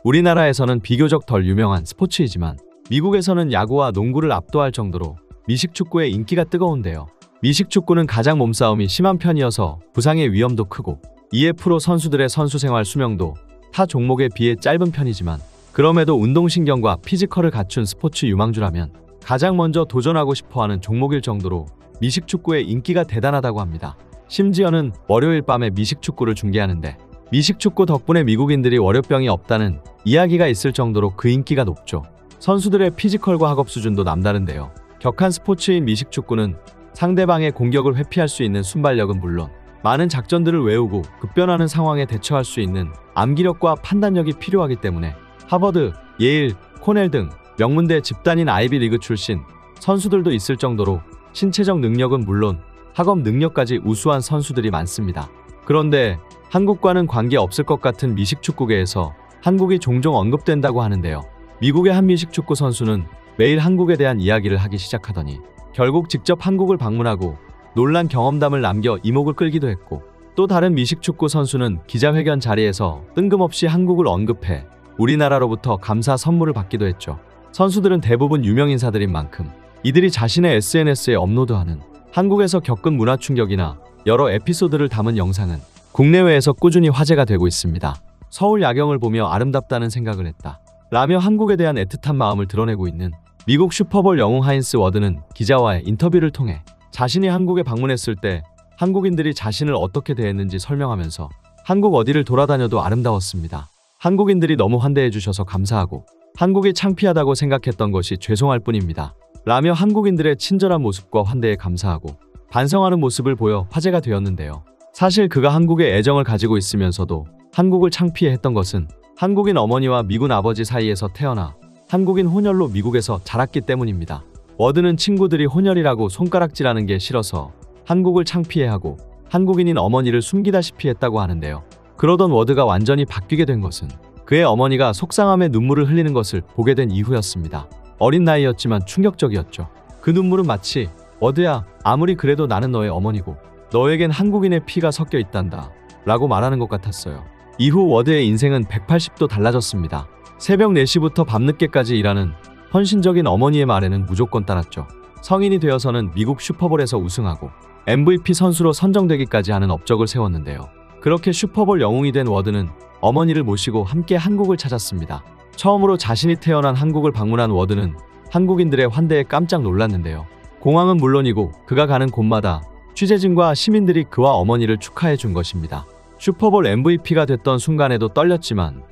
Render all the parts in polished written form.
우리나라에서는 비교적 덜 유명한 스포츠이지만 미국에서는 야구와 농구를 압도할 정도로 미식축구의 인기가 뜨거운데요. 미식축구는 가장 몸싸움이 심한 편이어서 부상의 위험도 크고 이에 프로 선수들의 선수 생활 수명도 타 종목에 비해 짧은 편이지만 그럼에도 운동신경과 피지컬을 갖춘 스포츠 유망주라면 가장 먼저 도전하고 싶어하는 종목일 정도로 미식축구의 인기가 대단하다고 합니다. 심지어는 월요일 밤에 미식축구를 중계하는데 미식축구 덕분에 미국인들이 월요병이 없다는 이야기가 있을 정도로 그 인기가 높죠. 선수들의 피지컬과 학업 수준도 남다른데요. 격한 스포츠인 미식축구는 상대방의 공격을 회피할 수 있는 순발력은 물론 많은 작전들을 외우고 급변하는 상황에 대처할 수 있는 암기력과 판단력이 필요하기 때문에 하버드, 예일, 코넬 등 명문대 집단인 아이비리그 출신 선수들도 있을 정도로 신체적 능력은 물론 학업 능력까지 우수한 선수들이 많습니다. 그런데 한국과는 관계없을 것 같은 미식축구계에서 한국이 종종 언급된다고 하는데요. 미국의 한 미식축구 선수는 매일 한국에 대한 이야기를 하기 시작하더니 결국 직접 한국을 방문하고 놀란 경험담을 남겨 이목을 끌기도 했고, 또 다른 미식축구 선수는 기자회견 자리에서 뜬금없이 한국을 언급해 우리나라로부터 감사 선물을 받기도 했죠. 선수들은 대부분 유명인사들인 만큼 이들이 자신의 SNS에 업로드하는 한국에서 겪은 문화 충격이나 여러 에피소드를 담은 영상은 국내외에서 꾸준히 화제가 되고 있습니다. 서울 야경을 보며 아름답다는 생각을 했다 라며 한국에 대한 애틋한 마음을 드러내고 있는 미국 슈퍼볼 영웅 하인스 워드는 기자와의 인터뷰를 통해 자신이 한국에 방문했을 때 한국인들이 자신을 어떻게 대했는지 설명하면서 한국 어디를 돌아다녀도 아름다웠습니다. 한국인들이 너무 환대해 주셔서 감사하고 한국이 창피하다고 생각했던 것이 죄송할 뿐입니다 라며 한국인들의 친절한 모습과 환대에 감사하고 반성하는 모습을 보여 화제가 되었는데요. 사실 그가 한국에 애정을 가지고 있으면서도 한국을 창피해 했던 것은 한국인 어머니와 미군 아버지 사이에서 태어나 한국인 혼혈로 미국에서 자랐기 때문입니다. 워드는 친구들이 혼혈이라고 손가락질하는 게 싫어서 한국을 창피해하고 한국인인 어머니를 숨기다시피 했다고 하는데요. 그러던 워드가 완전히 바뀌게 된 것은 그의 어머니가 속상함에 눈물을 흘리는 것을 보게 된 이후였습니다. 어린 나이였지만 충격적이었죠. 그 눈물은 마치 워드야, 아무리 그래도 나는 너의 어머니고 너에겐 한국인의 피가 섞여 있단다 라고 말하는 것 같았어요. 이후 워드의 인생은 180도 달라졌습니다. 새벽 4시부터 밤늦게까지 일하는 헌신적인 어머니의 말에는 무조건 따랐죠. 성인이 되어서는 미국 슈퍼볼에서 우승하고 MVP 선수로 선정되기까지 하는 업적을 세웠는데요. 그렇게 슈퍼볼 영웅이 된 워드는 어머니를 모시고 함께 한국을 찾았습니다. 처음으로 자신이 태어난 한국을 방문한 워드는 한국인들의 환대에 깜짝 놀랐는데요. 공항은 물론이고 그가 가는 곳마다 취재진과 시민들이 그와 어머니를 축하해 준 것입니다. 슈퍼볼 MVP가 됐던 순간에도 떨렸지만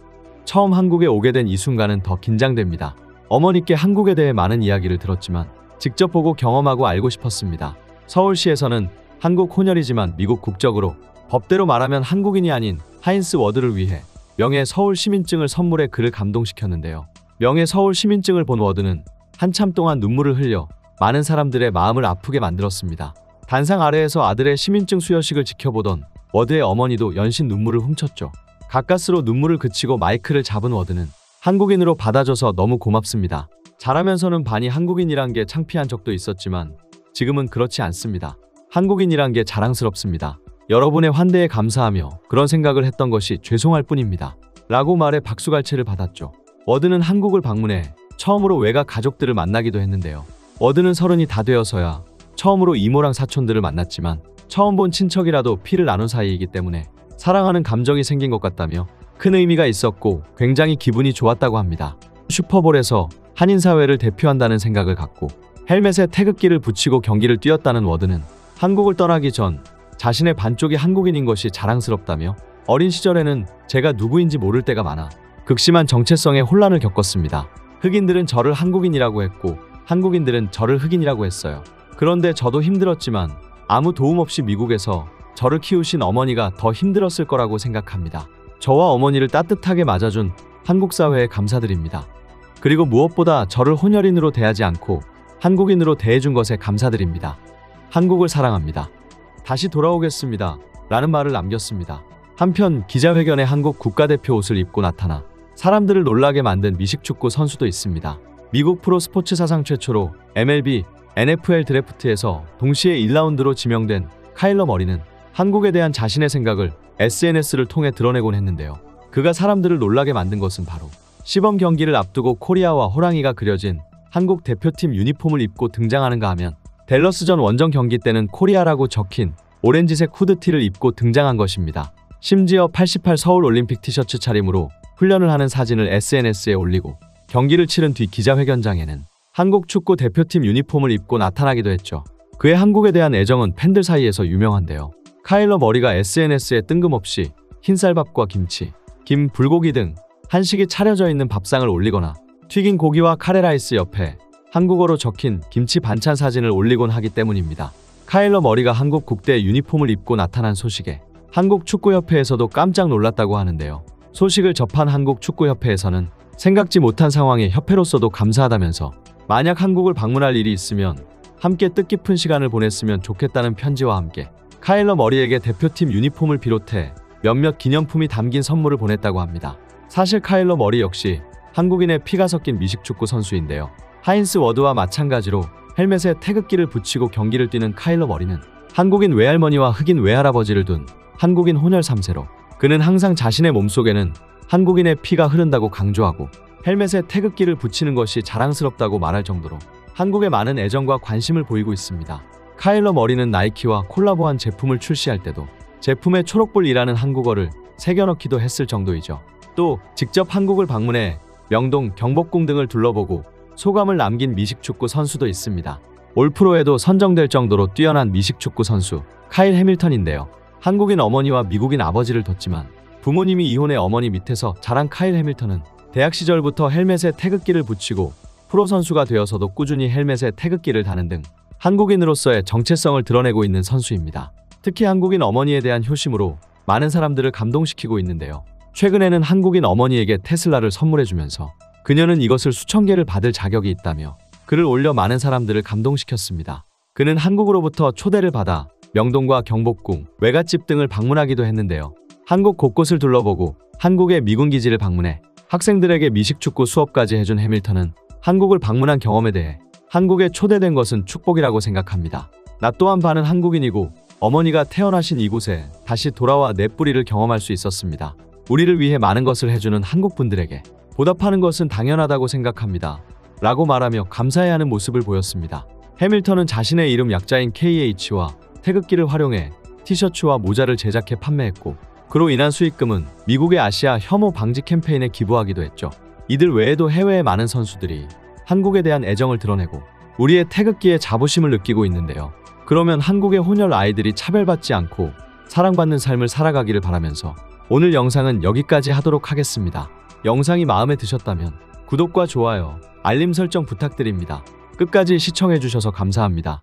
처음 한국에 오게 된 이 순간은 더 긴장됩니다. 어머니께 한국에 대해 많은 이야기를 들었지만 직접 보고 경험하고 알고 싶었습니다. 서울시에서는 한국 혼혈이지만 미국 국적으로 법대로 말하면 한국인이 아닌 하인스 워드를 위해 명예 서울 시민증을 선물해 그를 감동시켰는데요. 명예 서울 시민증을 본 워드는 한참 동안 눈물을 흘려 많은 사람들의 마음을 아프게 만들었습니다. 단상 아래에서 아들의 시민증 수여식을 지켜보던 워드의 어머니도 연신 눈물을 훔쳤죠. 가까스로 눈물을 그치고 마이크를 잡은 워드는 한국인으로 받아줘서 너무 고맙습니다. 자라면서는 반이 한국인이란 게 창피한 적도 있었지만 지금은 그렇지 않습니다. 한국인이란 게 자랑스럽습니다. 여러분의 환대에 감사하며 그런 생각을 했던 것이 죄송할 뿐입니다 라고 말해 박수갈채를 받았죠. 워드는 한국을 방문해 처음으로 외가 가족들을 만나기도 했는데요. 워드는 30이 다 되어서야 처음으로 이모랑 사촌들을 만났지만 처음 본 친척이라도 피를 나눈 사이이기 때문에 사랑하는 감정이 생긴 것 같다며 큰 의미가 있었고 굉장히 기분이 좋았다고 합니다. 슈퍼볼에서 한인사회를 대표한다는 생각을 갖고 헬멧에 태극기를 붙이고 경기를 뛰었다는 워드는 한국을 떠나기 전 자신의 반쪽이 한국인인 것이 자랑스럽다며 어린 시절에는 제가 누구인지 모를 때가 많아 극심한 정체성의 혼란을 겪었습니다. 흑인들은 저를 한국인이라고 했고 한국인들은 저를 흑인이라고 했어요. 그런데 저도 힘들었지만 아무 도움 없이 미국에서 저를 키우신 어머니가 더 힘들었을 거라고 생각합니다. 저와 어머니를 따뜻하게 맞아준 한국 사회에 감사드립니다. 그리고 무엇보다 저를 혼혈인으로 대하지 않고 한국인으로 대해준 것에 감사드립니다. 한국을 사랑합니다. 다시 돌아오겠습니다 라는 말을 남겼습니다. 한편 기자회견에 한국 국가대표 옷을 입고 나타나 사람들을 놀라게 만든 미식축구 선수도 있습니다. 미국 프로스포츠 사상 최초로 MLB, NFL 드래프트에서 동시에 1라운드로 지명된 카일러 머리는 한국에 대한 자신의 생각을 SNS를 통해 드러내곤 했는데요. 그가 사람들을 놀라게 만든 것은 바로 시범 경기를 앞두고 코리아와 호랑이가 그려진 한국 대표팀 유니폼을 입고 등장하는가 하면 댈러스전 원정 경기 때는 코리아라고 적힌 오렌지색 후드티를 입고 등장한 것입니다. 심지어 88 서울 올림픽 티셔츠 차림으로 훈련을 하는 사진을 SNS에 올리고 경기를 치른 뒤 기자회견장에는 한국 축구 대표팀 유니폼을 입고 나타나기도 했죠. 그의 한국에 대한 애정은 팬들 사이에서 유명한데요. 카일러 머리가 SNS에 뜬금없이 흰쌀밥과 김치, 김, 불고기 등 한식이 차려져 있는 밥상을 올리거나 튀긴 고기와 카레라이스 옆에 한국어로 적힌 김치 반찬 사진을 올리곤 하기 때문입니다. 카일러 머리가 한국 국대 유니폼을 입고 나타난 소식에 한국축구협회에서도 깜짝 놀랐다고 하는데요. 소식을 접한 한국축구협회에서는 생각지 못한 상황에 협회로서도 감사하다면서 만약 한국을 방문할 일이 있으면 함께 뜻깊은 시간을 보냈으면 좋겠다는 편지와 함께 카일러 머리에게 대표팀 유니폼을 비롯해 몇몇 기념품이 담긴 선물을 보냈다고 합니다. 사실 카일러 머리 역시 한국인의 피가 섞인 미식축구 선수인데요. 하인스 워드와 마찬가지로 헬멧에 태극기를 붙이고 경기를 뛰는 카일러 머리는 한국인 외할머니와 흑인 외할아버지를 둔 한국인 혼혈 3세로 그는 항상 자신의 몸속에는 한국인의 피가 흐른다고 강조하고 헬멧에 태극기를 붙이는 것이 자랑스럽다고 말할 정도로 한국에 많은 애정과 관심을 보이고 있습니다. 카일러 머리는 나이키와 콜라보한 제품을 출시할 때도 제품에 초록불이라는 한국어를 새겨넣기도 했을 정도이죠. 또 직접 한국을 방문해 명동, 경복궁 등을 둘러보고 소감을 남긴 미식축구 선수도 있습니다. 올 프로에도 선정될 정도로 뛰어난 미식축구 선수 카일 해밀턴인데요. 한국인 어머니와 미국인 아버지를 뒀지만 부모님이 이혼해 어머니 밑에서 자란 카일 해밀턴은 대학 시절부터 헬멧에 태극기를 붙이고 프로 선수가 되어서도 꾸준히 헬멧에 태극기를 다는 등 한국인으로서의 정체성을 드러내고 있는 선수입니다. 특히 한국인 어머니에 대한 효심으로 많은 사람들을 감동시키고 있는데요. 최근에는 한국인 어머니에게 테슬라를 선물해주면서 그녀는 이것을 수천 개를 받을 자격이 있다며 글을 올려 많은 사람들을 감동시켰습니다. 그는 한국으로부터 초대를 받아 명동과 경복궁, 외갓집 등을 방문하기도 했는데요. 한국 곳곳을 둘러보고 한국의 미군 기지를 방문해 학생들에게 미식축구 수업까지 해준 해밀턴은 한국을 방문한 경험에 대해 한국에 초대된 것은 축복이라고 생각합니다. 나 또한 반은 한국인이고 어머니가 태어나신 이곳에 다시 돌아와 내 뿌리를 경험할 수 있었습니다. 우리를 위해 많은 것을 해주는 한국 분들에게 보답하는 것은 당연하다고 생각합니다. 라고 말하며 감사해하는 모습을 보였습니다. 해밀턴은 자신의 이름 약자인 KH와 태극기를 활용해 티셔츠와 모자를 제작해 판매했고 그로 인한 수익금은 미국의 아시아 혐오 방지 캠페인에 기부하기도 했죠. 이들 외에도 해외의 많은 선수들이 한국에 대한 애정을 드러내고 우리의 태극기에 자부심을 느끼고 있는데요. 그러면 한국의 혼혈 아이들이 차별받지 않고 사랑받는 삶을 살아가기를 바라면서 오늘 영상은 여기까지 하도록 하겠습니다. 영상이 마음에 드셨다면 구독과 좋아요, 알림 설정 부탁드립니다. 끝까지 시청해주셔서 감사합니다.